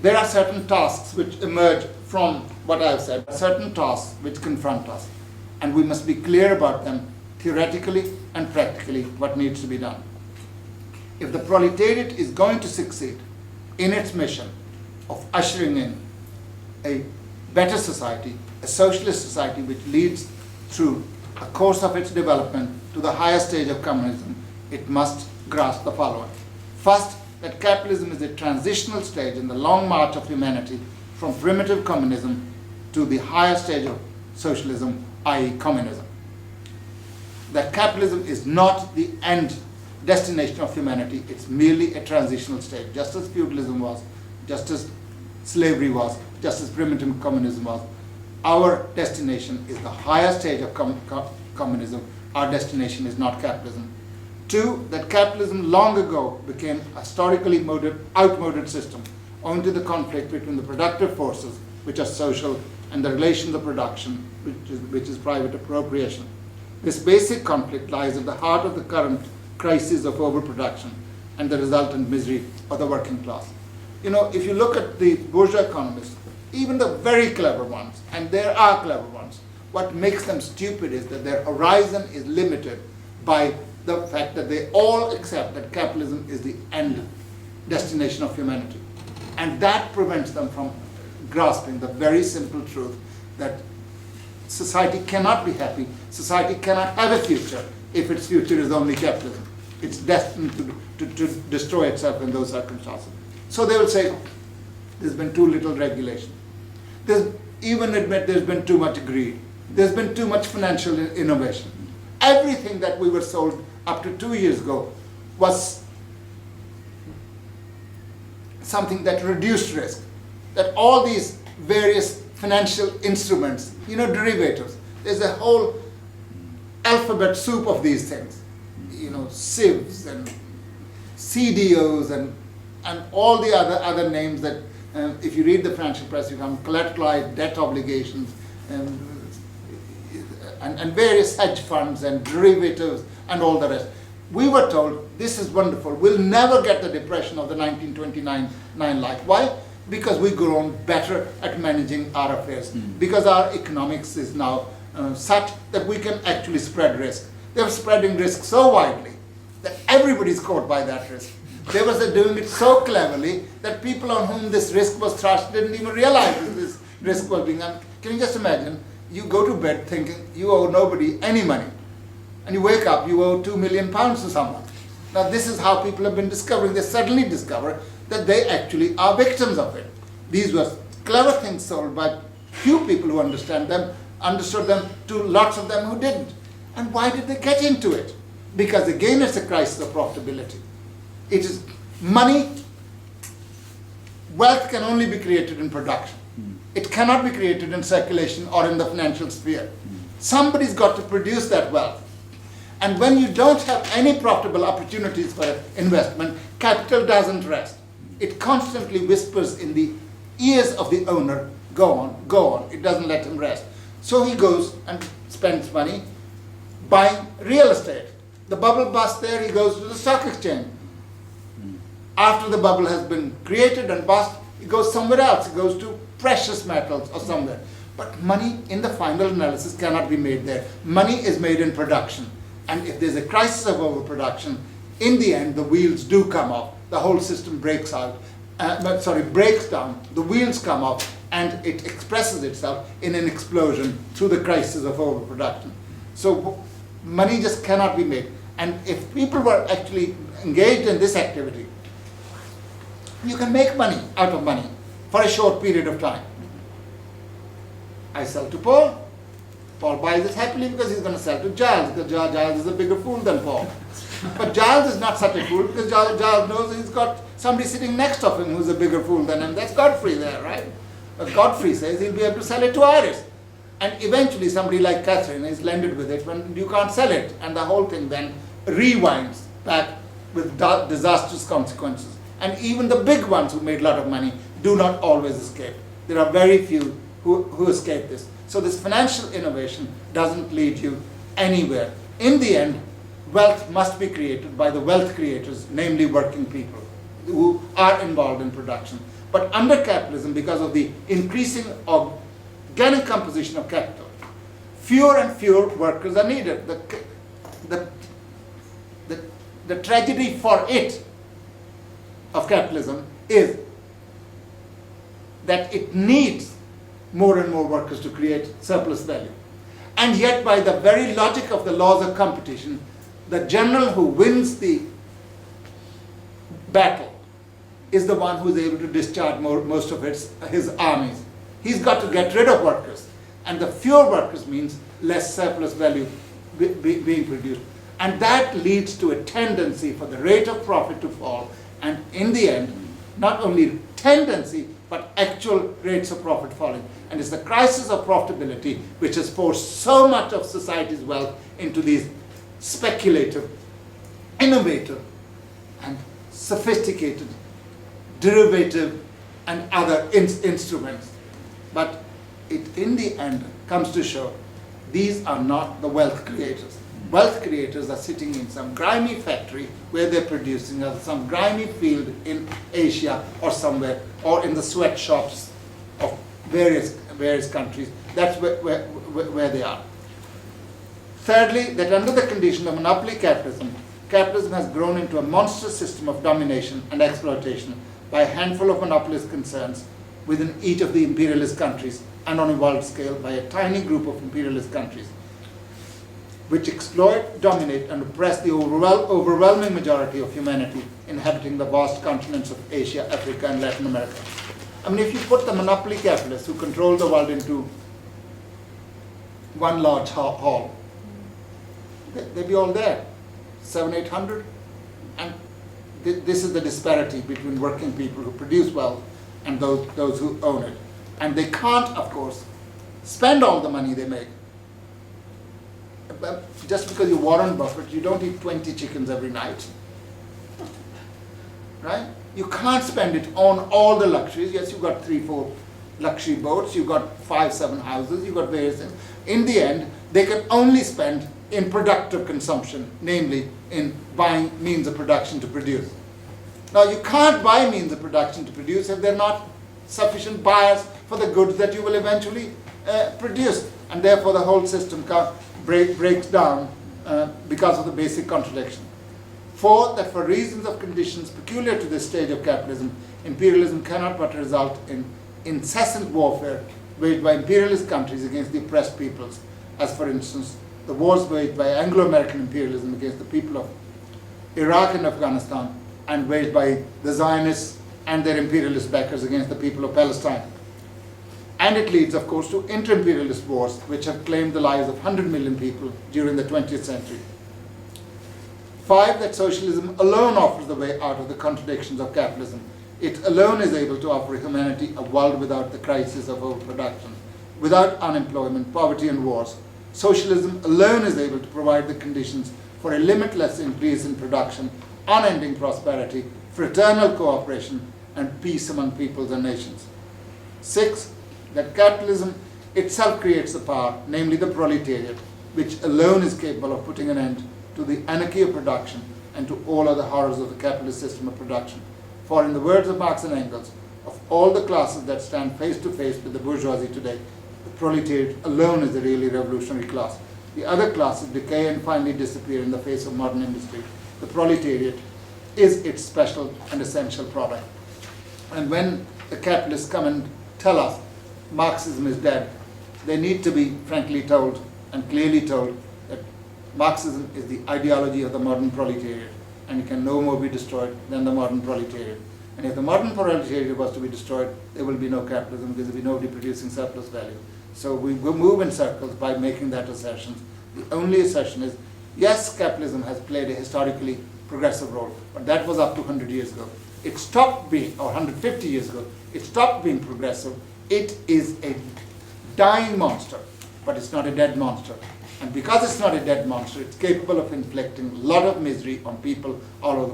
there are certain tasks which emerge from what I've said, certain tasks which confront us, and we must be clear about them theoretically and practically what needs to be done. If the proletariat is going to succeed in its mission of ushering in a better society, a socialist society which leads through a course of its development to the higher stage of communism, it must grasp the following. First, that capitalism is a transitional stage in the long march of humanity from primitive communism to the higher stage of socialism, i.e. communism. That capitalism is not the end destination of humanity, it's merely a transitional stage, just as feudalism was, just as slavery was, just as primitive communism was. Our destination is the higher stage of communism. Our destination is not capitalism. Two, that capitalism long ago became a historically outmoded system owing to the conflict between the productive forces, which are social, and the relations of production, which is private appropriation. This basic conflict lies at the heart of the current crisis of overproduction and the resultant misery of the working class. You know, if you look at the bourgeois economists, even the very clever ones, and there are clever ones, what makes them stupid is that their horizon is limited by the fact that they all accept that capitalism is the end destination of humanity. And that prevents them from grasping the very simple truth that society cannot be happy, society cannot have a future if its future is only capitalism. It's destined to destroy itself in those circumstances. So they will say, there's been too little regulation. Even admit there's been too much greed. There's been too much financial innovation. Everything that we were sold up to 2 years ago was something that reduced risk. That all these various financial instruments, you know, derivatives, there's a whole alphabet soup of these things. You know, CIVs and CDOs and all the other names that, if you read the financial press, you come collateralized debt obligations and various hedge funds and derivatives and all the rest. We were told, this is wonderful, we'll never get the depression of the 1929 like. Why? Because we've grown better at managing our affairs. Because our economics is now such that we can actually spread risk. They're spreading risk so widely that everybody's caught by that risk. They were doing it so cleverly that people on whom this risk was thrust didn't even realize that this risk was being. Can you just imagine? You go to bed thinking you owe nobody any money, and you wake up, you owe £2 million to someone. Now this is how people have been discovering. They suddenly discover that they actually are victims of it. These were clever things sold by few people who understood them to lots of them who didn't. And why did they get into it? Because again it's a crisis of profitability. It is money, wealth can only be created in production. It cannot be created in circulation or in the financial sphere. Somebody's got to produce that wealth. And when you don't have any profitable opportunities for investment, capital doesn't rest. It constantly whispers in the ears of the owner, go on, go on. It doesn't let him rest. So he goes and spends money buying real estate. The bubble busts there, he goes to the stock exchange. After the bubble has been created and bust, he goes somewhere else. He goes to precious metals or somewhere. But money in the final analysis cannot be made there. Money is made in production. And if there's a crisis of overproduction, in the end the wheels do come off. The whole system breaks down. The wheels come off and it expresses itself in an explosion through the crisis of overproduction. So money just cannot be made. And if people were actually engaged in this activity, you can make money out of money for a short period of time. I sell to Paul. Paul buys it happily because he's going to sell to Giles, because Giles is a bigger fool than Paul. But Giles is not such a fool because Giles knows he's got somebody sitting next to him who's a bigger fool than him. That's Godfrey there, right? But Godfrey says he'll be able to sell it to Iris. And eventually somebody like Catherine is landed with it when you can't sell it. And the whole thing then rewinds back with disastrous consequences. And even the big ones who made a lot of money do not always escape. There are very few who escape this. So this financial innovation doesn't lead you anywhere. In the end, wealth must be created by the wealth creators, namely working people who are involved in production. But under capitalism, because of the increasing organic composition of capital, fewer and fewer workers are needed. The tragedy for it of capitalism is that it needs more and more workers to create surplus value. And yet, by the very logic of the laws of competition, the general who wins the battle is the one who is able to discharge most of his armies. He's got to get rid of workers. And the fewer workers means less surplus value being produced. And that leads to a tendency for the rate of profit to fall. And in the end, not only tendency, but actual rates of profit falling. And it's the crisis of profitability which has forced so much of society's wealth into these speculative, innovative, and sophisticated, derivative, and other instruments. But it in the end comes to show these are not the wealth creators. Wealth creators are sitting in some grimy factory where they're producing, or some grimy field in Asia or somewhere, or in the sweatshops of various countries. That's where they are. Thirdly, that under the condition of monopoly capitalism, capitalism has grown into a monstrous system of domination and exploitation by a handful of monopolist concerns within each of the imperialist countries, and on a world scale by a tiny group of imperialist countries, which exploit, dominate, and oppress the overwhelming majority of humanity inhabiting the vast continents of Asia, Africa, and Latin America. I mean, if you put the monopoly capitalists who control the world into one large hall, they'd be all there, 700-800, and this is the disparity between working people who produce wealth and those who own it. And they can't, of course, spend all the money they make. Just because you're Warren Buffett, you don't eat 20 chickens every night. Right? You can't spend it on all the luxuries. Yes, you've got 3-4 luxury boats, you've got 5-7 houses, you've got various things. In the end, they can only spend in productive consumption, namely in buying means of production to produce. Now, you can't buy means of production to produce if they're not sufficient buyers for the goods that you will eventually produce. And therefore, the whole system breaks down because of the basic contradiction. Fourth, that for reasons of conditions peculiar to this stage of capitalism, imperialism cannot but result in incessant warfare waged by imperialist countries against the oppressed peoples, as for instance, the wars waged by Anglo-American imperialism against the people of Iraq and Afghanistan, and waged by the Zionists and their imperialist backers against the people of Palestine. And it leads, of course, to inter-imperialist wars, which have claimed the lives of 100 million people during the 20th century. 5, that socialism alone offers the way out of the contradictions of capitalism. It alone is able to offer humanity a world without the crisis of overproduction, without unemployment, poverty, and wars. Socialism alone is able to provide the conditions for a limitless increase in production, unending prosperity, fraternal cooperation, and peace among peoples and nations. 6, that capitalism itself creates the power, namely the proletariat, which alone is capable of putting an end to the anarchy of production and to all other horrors of the capitalist system of production. For in the words of Marx and Engels, of all the classes that stand face to face with the bourgeoisie today, the proletariat alone is the really revolutionary class. The other classes decay and finally disappear in the face of modern industry. The proletariat is its special and essential product. And when the capitalists come and tell us Marxism is dead, they need to be frankly told and clearly told that Marxism is the ideology of the modern proletariat, and it can no more be destroyed than the modern proletariat. And if the modern proletariat was to be destroyed, there will be no capitalism, because there will be nobody producing surplus value. So we will move in circles by making that assertion. The only assertion is, yes, capitalism has played a historically progressive role, but that was up to 100 years ago. It stopped being, or 150 years ago, it stopped being progressive. It is a dying monster, but it's not a dead monster. And because it's not a dead monster, it's capable of inflicting a lot of misery on people all over the world.